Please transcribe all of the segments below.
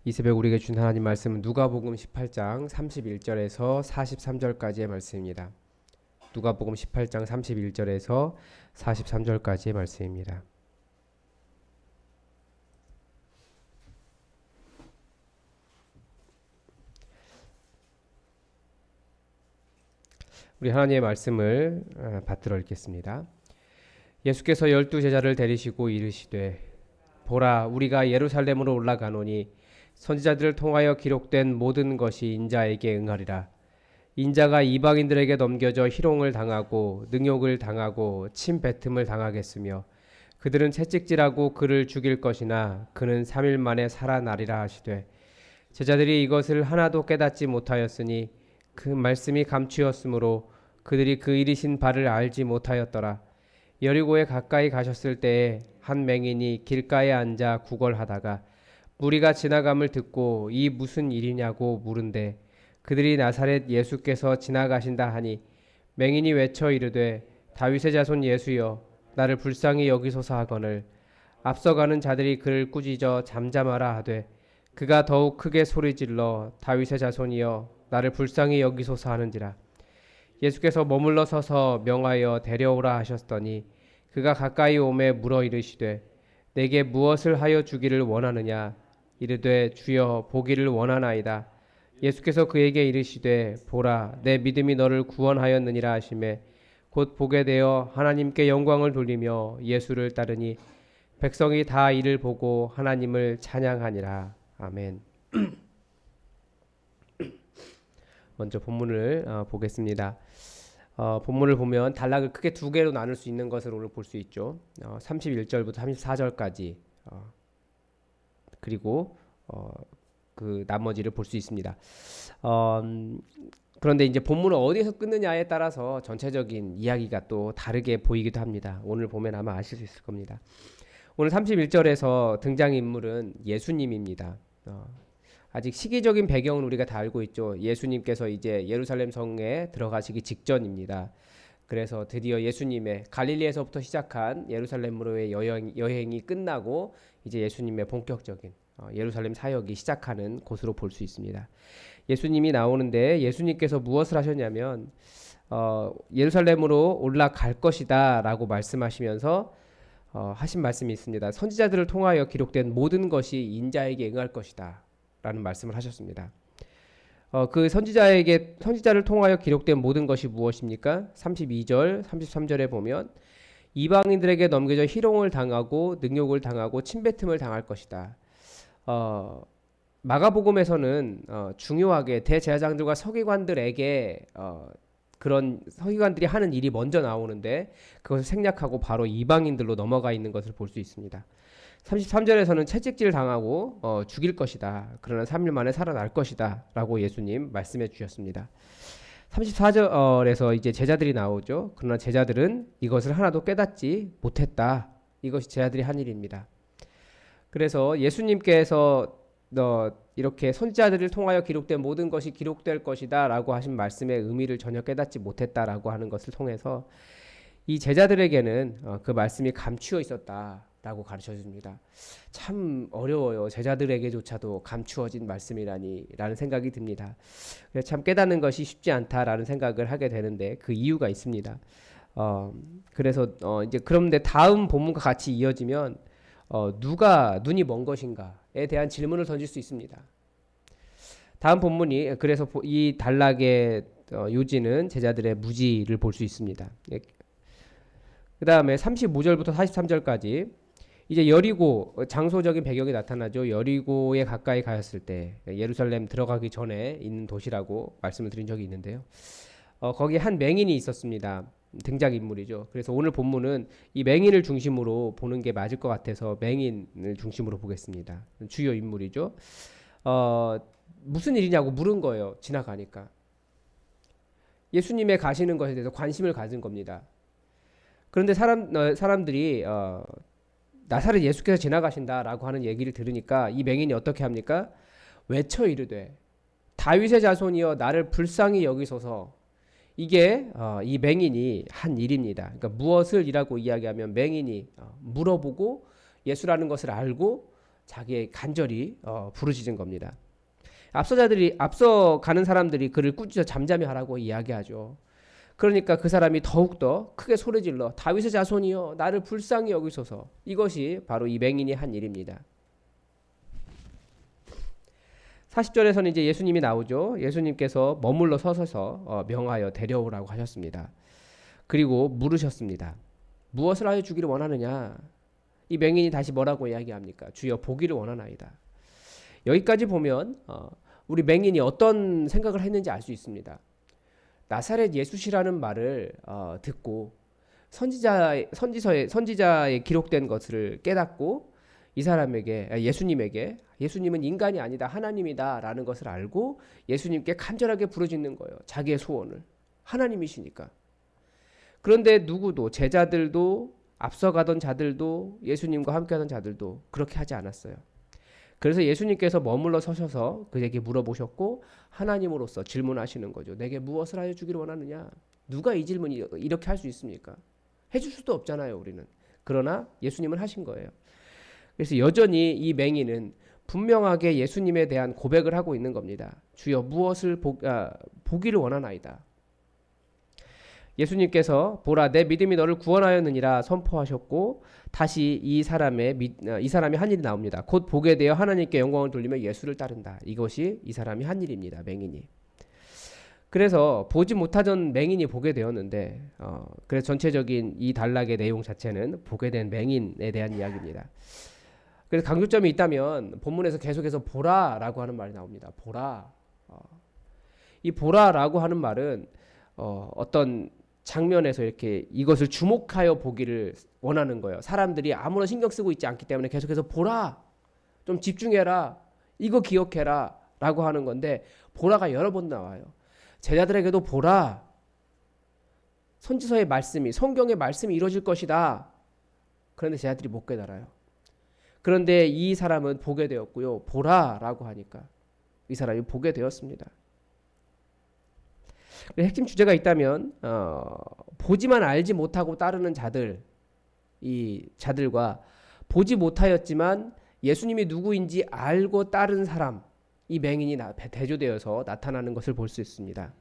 이 새벽 우리에게 준 하나님 말씀은 누가복음 18장 31절에서 43절까지의 말씀입니다. 누가복음 18장 31절에서 43절까지의 말씀입니다. 우리 하나님의 말씀을 받들어 읽겠습니다. 예수께서 12제자를 데리시고 이르시되 보라 우리가 예루살렘으로 올라가노니 선지자들을 통하여 기록된 모든 것이 인자에게 응하리라. 인자가 이방인들에게 넘겨져 희롱을 당하고 능욕을 당하고 침뱉음을 당하겠으며 그들은 채찍질하고 그를 죽일 것이나 그는 3일 만에 살아나리라 하시되 제자들이 이것을 하나도 깨닫지 못하였으니 그 말씀이 감추었으므로 그들이 그 이르신 바를 알지 못하였더라. 여리고에 가까이 가셨을 때에 한 맹인이 길가에 앉아 구걸하다가 무리가 지나감을 듣고 이 무슨 일이냐고 물은데 그들이 나사렛 예수께서 지나가신다 하니 맹인이 외쳐 이르되 다윗의 자손 예수여 나를 불쌍히 여기소서 하거늘 앞서가는 자들이 그를 꾸짖어 잠잠하라 하되 그가 더욱 크게 소리질러 다윗의 자손이여 나를 불쌍히 여기소서 하는지라. 예수께서 머물러 서서 명하여 데려오라 하셨더니 그가 가까이 오매 물어 이르시되 내게 무엇을 하여 주기를 원하느냐. 이르되 주여 보기를 원하나이다. 예수께서 그에게 이르시되 보라 내 믿음이 너를 구원하였느니라 하시매 곧 보게 되어 하나님께 영광을 돌리며 예수를 따르니 백성이 다 이를 보고 하나님을 찬양하니라. 아멘. 먼저 본문을 보겠습니다. 본문을 보면 단락을 크게 두 개로 나눌 수 있는 것을 오늘 볼 수 있죠. 31절부터 34절까지 그리고 그 나머지를 볼 수 있습니다. 그런데 이제 본문을 어디에서 끊느냐에 따라서 전체적인 이야기가 또 다르게 보이기도 합니다. 오늘 보면 아마 아실 수 있을 겁니다. 오늘 31절에서 등장인물은 예수님입니다. 아직 시기적인 배경은 우리가 다 알고 있죠. 예수님께서 이제 예루살렘 성에 들어가시기 직전입니다. 그래서 드디어 예수님의 갈릴리에서부터 시작한 예루살렘으로의 여행이 끝나고 이제 예수님의 본격적인 예루살렘 사역이 시작하는 곳으로 볼 수 있습니다. 예수님이 나오는데 예수님께서 무엇을 하셨냐면 예루살렘으로 올라갈 것이다 라고 말씀하시면서 하신 말씀이 있습니다. 선지자들을 통하여 기록된 모든 것이 인자에게 응할 것이다 라는 말씀을 하셨습니다. 그 선지자를 통하여 기록된 모든 것이 무엇입니까? 32절, 33절에 보면 이방인들에게 넘겨져 희롱을 당하고 능욕을 당하고 침뱉음을 당할 것이다. 마가복음에서는 중요하게 대제사장들과 서기관들에게 그런 서기관들이 하는 일이 먼저 나오는데 그것을 생략하고 바로 이방인들로 넘어가 있는 것을 볼 수 있습니다. 33절에서는 채찍질 당하고 죽일 것이다. 그러나 3일 만에 살아날 것이다. 라고 예수님 말씀해 주셨습니다. 34절에서 이제 제자들이 나오죠. 그러나 제자들은 이것을 하나도 깨닫지 못했다. 이것이 제자들이 한 일입니다. 그래서 예수님께서 이렇게 선지자들을 통하여 기록된 모든 것이 기록될 것이다 라고 하신 말씀의 의미를 전혀 깨닫지 못했다라고 하는 것을 통해서 이 제자들에게는 그 말씀이 감추어 있었다 라고 가르쳐 줍니다. 참 어려워요. 제자들에게조차도 감추어진 말씀이라니 라는 생각이 듭니다. 참 깨닫는 것이 쉽지 않다라는 생각을 하게 되는데 그 이유가 있습니다. 그래서 이제 그런데 다음 본문과 같이 이어지면 누가 눈이 먼 것인가에 대한 질문을 던질 수 있습니다. 다음 본문이 그래서 이 단락의 요지는 제자들의 무지를 볼 수 있습니다. 그 다음에 35절부터 43절까지 이제 여리고 장소적인 배경이 나타나죠. 여리고에 가까이 가셨을 때 예루살렘 들어가기 전에 있는 도시라고 말씀을 드린 적이 있는데요. 거기에 한 맹인이 있었습니다. 등장인물이죠. 그래서 오늘 본문은 이 맹인을 중심으로 보는 게 맞을 것 같아서 맹인을 중심으로 보겠습니다. 주요 인물이죠. 무슨 일이냐고 물은 거예요. 지나가니까. 예수님의 가시는 것에 대해서 관심을 가진 겁니다. 그런데 사람들이 나사렛 예수께서 지나가신다라고 하는 얘기를 들으니까 이 맹인이 어떻게 합니까? 외쳐 이르되 다윗의 자손이여 나를 불쌍히 여기소서. 이게 이 맹인이 한 일입니다. 그러니까 무엇을 이라고 이야기하면 맹인이 물어보고 예수라는 것을 알고 자기의 간절히 부르짖은 겁니다. 앞서 가는 사람들이 그를 꾸짖어 잠잠히 하라고 이야기하죠. 그러니까 그 사람이 더욱더 크게 소리질러 다윗의 자손이여 나를 불쌍히 여기소서. 이것이 바로 이 맹인이 한 일입니다. 40절에서는 이제 예수님이 나오죠. 예수님께서 머물러 서서 명하여 데려오라고 하셨습니다. 그리고 물으셨습니다. 무엇을 하여 주기를 원하느냐? 이 맹인이 다시 뭐라고 이야기합니까? 주여 보기를 원하나이다. 여기까지 보면 우리 맹인이 어떤 생각을 했는지 알 수 있습니다. 나사렛 예수시라는 말을 듣고 선지자에 기록된 것을 깨닫고 이 사람에게 예수님은 인간이 아니다 하나님이다라는 것을 알고 예수님께 간절하게 부르짖는 거예요. 자기의 소원을. 하나님이시니까. 그런데 누구도 제자들도 앞서가던 자들도 예수님과 함께하던 자들도 그렇게 하지 않았어요. 그래서 예수님께서 머물러 서셔서 그에게 물어보셨고 하나님으로서 질문하시는 거죠. 내게 무엇을 하여 주기를 원하느냐? 누가 이 질문 이렇게 할 수 있습니까? 해줄 수도 없잖아요, 우리는. 그러나 예수님은 하신 거예요. 그래서 여전히 이 맹인은 분명하게 예수님에 대한 고백을 하고 있는 겁니다. 주여 무엇을 보기를 원하나이다. 예수님께서 보라 내 믿음이 너를 구원하였느니라 선포하셨고 다시 이 사람이 한 일이 나옵니다. 곧 보게 되어 하나님께 영광을 돌리며 예수를 따른다. 이것이 이 사람이 한 일입니다. 맹인이. 그래서 보지 못하던 맹인이 보게 되었는데 그래서 전체적인 이 단락의 내용 자체는 보게 된 맹인에 대한 이야기입니다. 그래서 강조점이 있다면 본문에서 계속해서 보라라고 하는 말이 나옵니다. 보라. 이 보라라고 하는 말은 어떤 장면에서 이렇게 이것을 주목하여 보기를 원하는 거예요. 사람들이 아무런 신경 쓰고 있지 않기 때문에 계속해서 보라, 좀 집중해라, 이거 기억해라 라고 하는 건데 보라가 여러 번 나와요. 제자들에게도 보라, 선지서의 말씀이 성경의 말씀이 이루어질 것이다. 그런데 제자들이 못 깨달아요. 그런데 이 사람은 보게 되었고요. 보라라고 하니까 이 사람이 보게 되었습니다. 핵심 주제가 있다면 보지만 알지 못하고 따르는 자들, 이 자들과 보지 못하였지만 예수님이 누구인지 알고 따른 사람, 이 맹인이 대조되어서 나타나는 것을 볼 수 있습니다.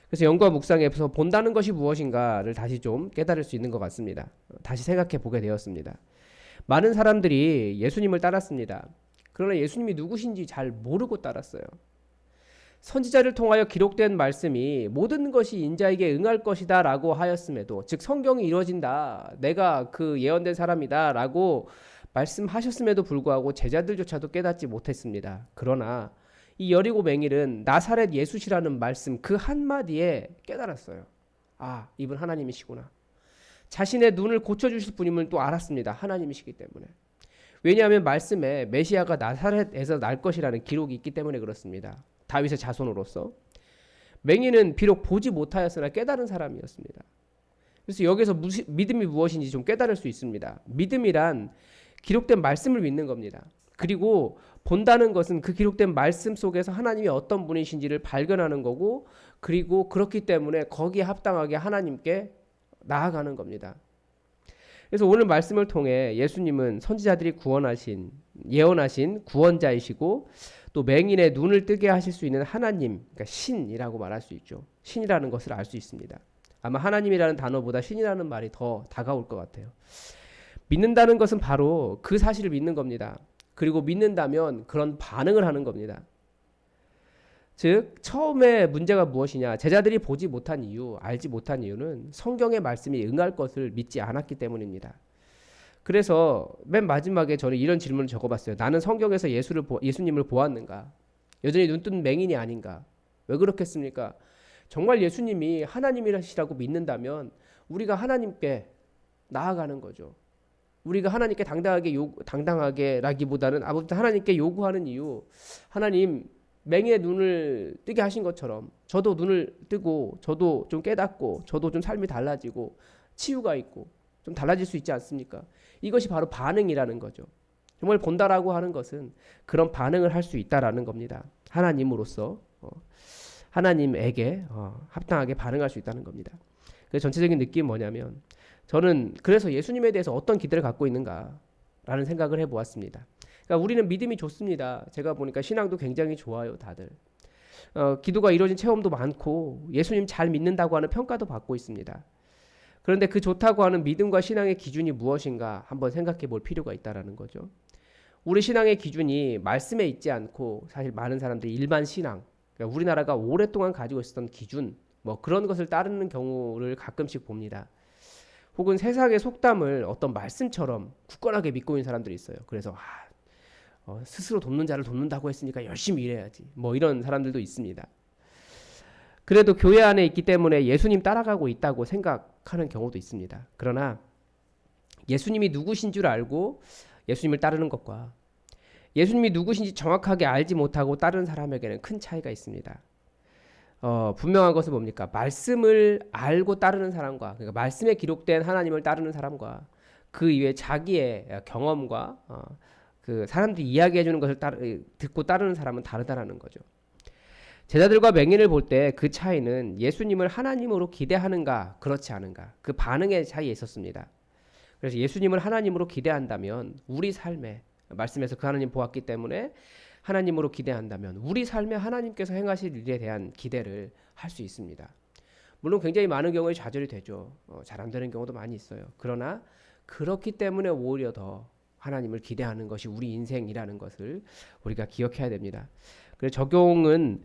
그래서 연구와 묵상에서 본다는 것이 무엇인가를 다시 좀 깨달을 수 있는 것 같습니다. 다시 생각해 보게 되었습니다. 많은 사람들이 예수님을 따랐습니다. 그러나 예수님이 누구신지 잘 모르고 따랐어요. 선지자를 통하여 기록된 말씀이 모든 것이 인자에게 응할 것이다 라고 하였음에도, 즉 성경이 이루어진다, 내가 그 예언된 사람이다 라고 말씀하셨음에도 불구하고 제자들조차도 깨닫지 못했습니다. 그러나 이 여리고 맹인은 나사렛 예수시라는 말씀 그 한마디에 깨달았어요. 아, 이분 하나님이시구나. 자신의 눈을 고쳐주실 분임을 또 알았습니다. 하나님이시기 때문에. 왜냐하면 말씀에 메시아가 나사렛에서 날 것이라는 기록이 있기 때문에 그렇습니다. 다윗의 자손으로서. 맹인은 비록 보지 못하였으나 깨달은 사람이었습니다. 그래서 여기서 믿음이 무엇인지 좀 깨달을 수 있습니다. 믿음이란 기록된 말씀을 믿는 겁니다. 그리고 본다는 것은 그 기록된 말씀 속에서 하나님이 어떤 분이신지를 발견하는 거고, 그리고 그렇기 때문에 거기에 합당하게 하나님께 나아가는 겁니다. 그래서 오늘 말씀을 통해 예수님은 선지자들이 예언하신 구원자이시고 또 맹인의 눈을 뜨게 하실 수 있는 하나님, 그러니까 신이라고 말할 수 있죠. 신이라는 것을 알 수 있습니다. 아마 하나님이라는 단어보다 신이라는 말이 더 다가올 것 같아요. 믿는다는 것은 바로 그 사실을 믿는 겁니다. 그리고 믿는다면 그런 반응을 하는 겁니다. 즉 처음에 문제가 무엇이냐, 제자들이 보지 못한 이유, 알지 못한 이유는 성경의 말씀이 응할 것을 믿지 않았기 때문입니다. 그래서 맨 마지막에 저는 이런 질문을 적어봤어요. 나는 성경에서 예수님을 보았는가? 여전히 눈뜬 맹인이 아닌가? 왜 그렇겠습니까? 정말 예수님이 하나님이시라고 믿는다면 우리가 하나님께 나아가는 거죠. 우리가 하나님께 당당하게라기보다는 아무튼 하나님께 요구하는 이유, 하나님 맹인의 눈을 뜨게 하신 것처럼 저도 눈을 뜨고 저도 좀 깨닫고 저도 좀 삶이 달라지고 치유가 있고 좀 달라질 수 있지 않습니까? 이것이 바로 반응이라는 거죠. 정말 본다라고 하는 것은 그런 반응을 할 수 있다라는 겁니다. 하나님으로서 하나님에게 합당하게 반응할 수 있다는 겁니다. 그 전체적인 느낌이 뭐냐면, 저는 그래서 예수님에 대해서 어떤 기대를 갖고 있는가, 라는 생각을 해보았습니다. 그러니까 우리는 믿음이 좋습니다. 제가 보니까 신앙도 굉장히 좋아요, 다들. 기도가 이루어진 체험도 많고 예수님 잘 믿는다고 하는 평가도 받고 있습니다. 그런데 그 좋다고 하는 믿음과 신앙의 기준이 무엇인가 한번 생각해 볼 필요가 있다라는 거죠. 우리 신앙의 기준이 말씀에 있지 않고 사실 많은 사람들이 일반 신앙, 그러니까 우리나라가 오랫동안 가지고 있었던 기준, 뭐 그런 것을 따르는 경우를 가끔씩 봅니다. 혹은 세상의 속담을 어떤 말씀처럼 굳건하게 믿고 있는 사람들이 있어요. 그래서 스스로 돕는 자를 돕는다고 했으니까 열심히 일해야지. 뭐 이런 사람들도 있습니다. 그래도 교회 안에 있기 때문에 예수님 따라가고 있다고 생각하는 경우도 있습니다. 그러나 예수님이 누구신 줄 알고 예수님을 따르는 것과 예수님이 누구신지 정확하게 알지 못하고 따르는 사람에게는 큰 차이가 있습니다. 분명한 것은 뭡니까? 말씀을 알고 따르는 사람과, 그러니까 말씀에 기록된 하나님을 따르는 사람과 그 이외에 자기의 경험과 그 사람들이 이야기해 주는 것을 듣고 따르는 사람은 다르다라는 거죠. 제자들과 맹인을 볼 때 그 차이는 예수님을 하나님으로 기대하는가 그렇지 않은가 그 반응의 차이에 있었습니다. 그래서 예수님을 하나님으로 기대한다면 우리 삶에 말씀에서 그 하나님 보았기 때문에 하나님으로 기대한다면 우리 삶에 하나님께서 행하실 일에 대한 기대를 할 수 있습니다. 물론 굉장히 많은 경우에 좌절이 되죠. 잘 안 되는 경우도 많이 있어요. 그러나 그렇기 때문에 오히려 더 하나님을 기대하는 것이 우리 인생이라는 것을 우리가 기억해야 됩니다. 그래서 적용은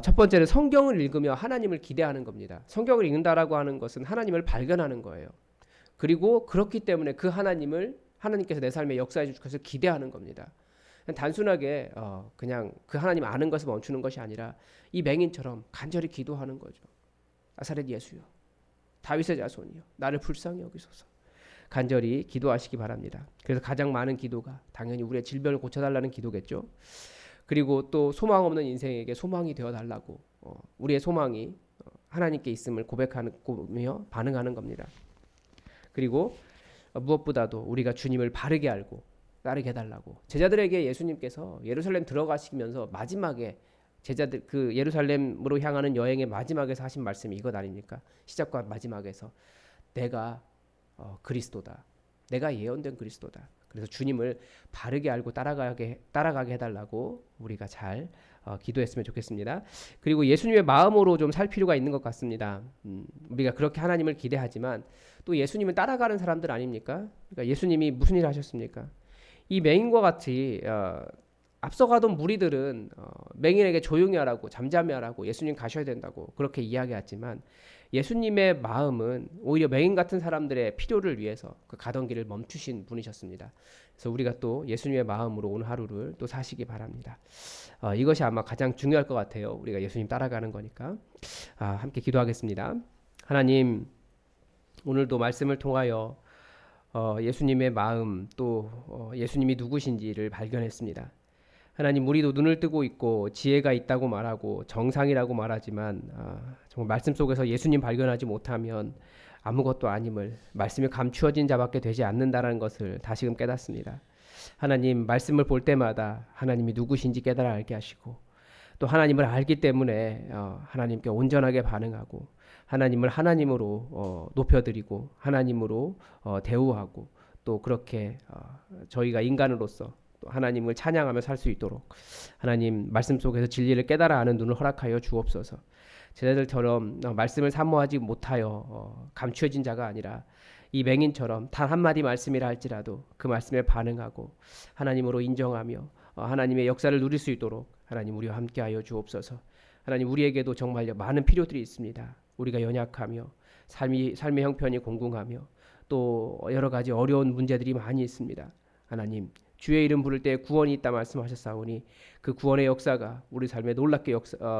첫 번째는 성경을 읽으며 하나님을 기대하는 겁니다. 성경을 읽는다라고 하는 것은 하나님을 발견하는 거예요. 그리고 그렇기 때문에 그 하나님께서 내 삶에 역사해 주실 것을 기대하는 겁니다. 단순하게 그냥 그 하나님 아는 것을 멈추는 것이 아니라 이 맹인처럼 간절히 기도하는 거죠. 나사렛 예수여, 다윗의 자손이여, 나를 불쌍히 여기소서. 간절히 기도하시기 바랍니다. 그래서 가장 많은 기도가 당연히 우리의 질병을 고쳐달라는 기도겠죠. 그리고 또 소망 없는 인생에게 소망이 되어달라고 우리의 소망이 하나님께 있음을 고백하며 반응하는 겁니다. 그리고 무엇보다도 우리가 주님을 바르게 알고 따르게 해달라고 제자들에게 예수님께서 예루살렘 들어가시면서 마지막에 제자들 그 예루살렘으로 향하는 여행의 마지막에서 하신 말씀이 이것 아닙니까? 시작과 마지막에서 내가 그리스도다. 내가 예언된 그리스도다. 그래서 주님을 바르게 알고 따라가게 해달라고 우리가 잘 기도했으면 좋겠습니다. 그리고 예수님의 마음으로 좀 살 필요가 있는 것 같습니다. 우리가 그렇게 하나님을 기대하지만 또 예수님을 따라가는 사람들 아닙니까? 그러니까 예수님이 무슨 일 하셨습니까? 이 맹인과 같이 앞서가던 무리들은 맹인에게 조용히 하라고 잠잠히 하라고 예수님 가셔야 된다고 그렇게 이야기했지만 예수님의 마음은 오히려 맹인 같은 사람들의 필요를 위해서 그 가던 길을 멈추신 분이셨습니다. 그래서 우리가 또 예수님의 마음으로 오늘 하루를 또 사시기 바랍니다. 이것이 아마 가장 중요할 것 같아요. 우리가 예수님 따라가는 거니까. 함께 기도하겠습니다. 하나님, 오늘도 말씀을 통하여 예수님의 마음 또 예수님이 누구신지를 발견했습니다. 하나님, 우리도 눈을 뜨고 있고 지혜가 있다고 말하고 정상이라고 말하지만 정말 말씀 속에서 예수님 발견하지 못하면 아무것도 아님을 말씀이 감추어진 자밖에 되지 않는다라는 것을 다시금 깨닫습니다. 하나님, 말씀을 볼 때마다 하나님이 누구신지 깨달아 알게 하시고 또 하나님을 알기 때문에 하나님께 온전하게 반응하고 하나님을 하나님으로 높여드리고 하나님으로 대우하고 또 그렇게 저희가 인간으로서 또 하나님을 찬양하며 살 수 있도록 하나님 말씀 속에서 진리를 깨달아 아는 눈을 허락하여 주옵소서. 제자들처럼 말씀을 사모하지 못하여 감추어진 자가 아니라 이 맹인처럼 단 한마디 말씀이라 할지라도 그 말씀에 반응하고 하나님으로 인정하며 하나님의 역사를 누릴 수 있도록 하나님 우리와 함께하여 주옵소서. 하나님, 우리에게도 정말 많은 필요들이 있습니다. 우리가 연약하며 삶의 형편이 공공하며 또 여러 가지 어려운 문제들이 많이 있습니다. 하나님, 주의 이름 부를 때 구원이 있다 말씀하셨사오니 그 구원의 역사가 우리 삶에 놀랍게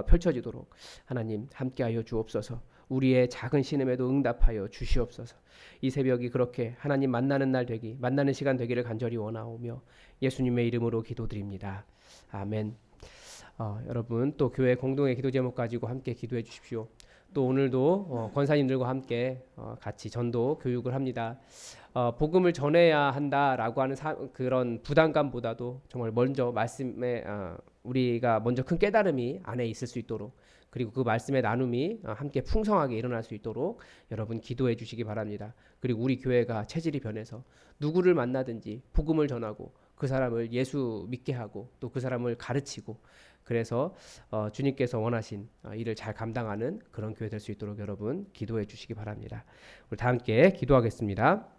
펼쳐지도록 하나님 함께하여 주옵소서. 우리의 작은 신음에도 응답하여 주시옵소서. 이 새벽이 그렇게 하나님 만나는 시간 되기를 간절히 원하오며 예수님의 이름으로 기도드립니다. 아멘. 여러분 또 교회 공동의 기도 제목 가지고 함께 기도해 주십시오. 또 오늘도 권사님들과 함께 같이 전도 교육을 합니다. 복음을 전해야 한다라고 하는 그런 부담감보다도 정말 먼저 말씀에 우리가 먼저 큰 깨달음이 안에 있을 수 있도록, 그리고 그 말씀의 나눔이 함께 풍성하게 일어날 수 있도록 여러분 기도해 주시기 바랍니다. 그리고 우리 교회가 체질이 변해서 누구를 만나든지 복음을 전하고 그 사람을 예수 믿게 하고 또 그 사람을 가르치고, 그래서 주님께서 원하신 일을 잘 감당하는 그런 교회 될 수 있도록 여러분 기도해 주시기 바랍니다. 우리 다 함께 기도하겠습니다.